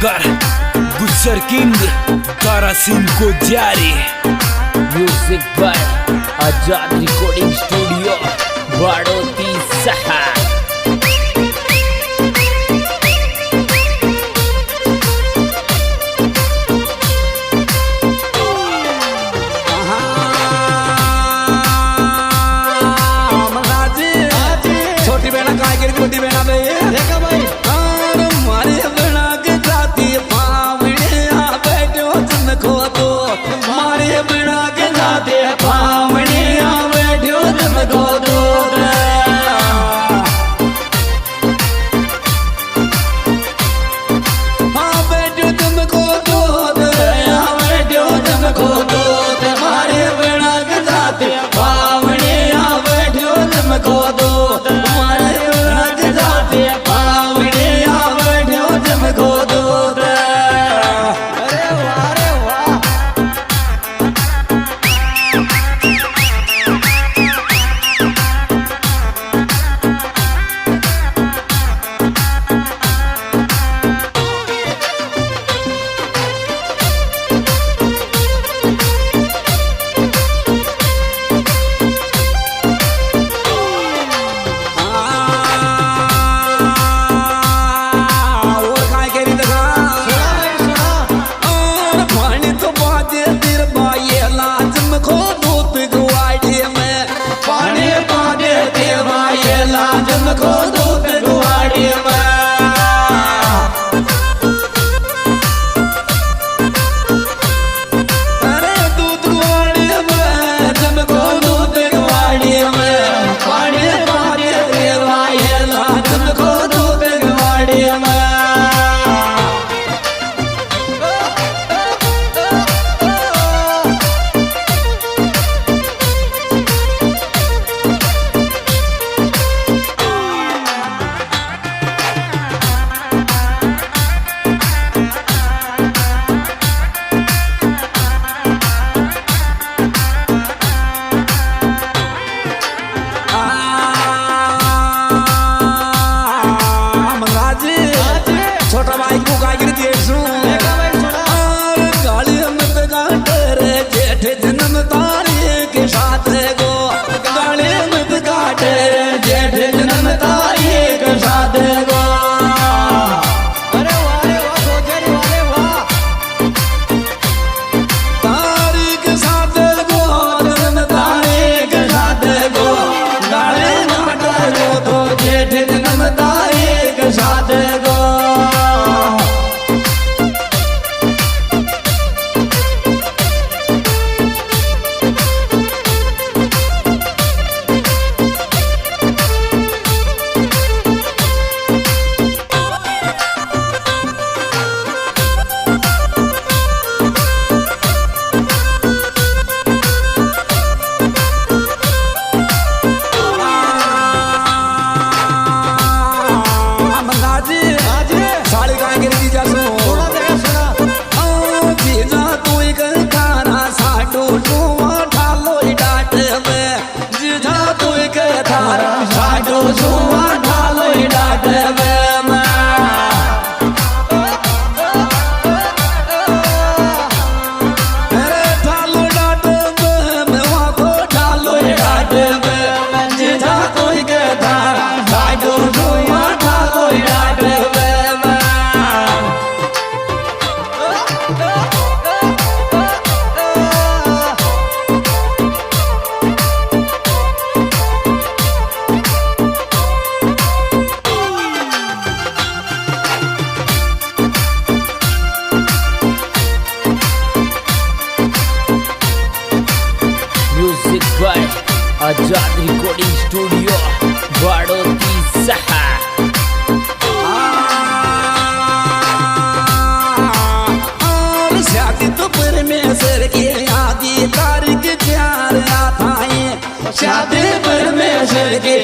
Singer गुजर king तारा सिंह को जारी। Music by Azad recording studio Baroti सहा। छोटी बेना काय करी छोटी बेना बे देखा भाई मारे बेना के जाती पावड़े आ बैठो तुमको तो मारे बेना के जाते पावड़े आ बैठो तुमको तो हाँ बैठो तुमको तो बैठो तुमको तो मारे बेना के जाते पावड़े आ बैठो तुमको तो छोटा भाई को काय गिर दिए गाली मत काटे रे जेठ जन्म तारी के साथ गो गाली मत काटे जेठ जन्म तारी के साथ गो। अरे वाह सोचरी वाले वाह तारी के साथ गो जन्म तारी के साथ गो गाली मत काटे तो जेठ जन्म तारी के साथ गो। आजाद रिकॉर्डिंग स्टूडियो बाड़ोती सहा। शादी तो परमेश्वर की आदि तारीख 4 आता है शादी परमेश्वर की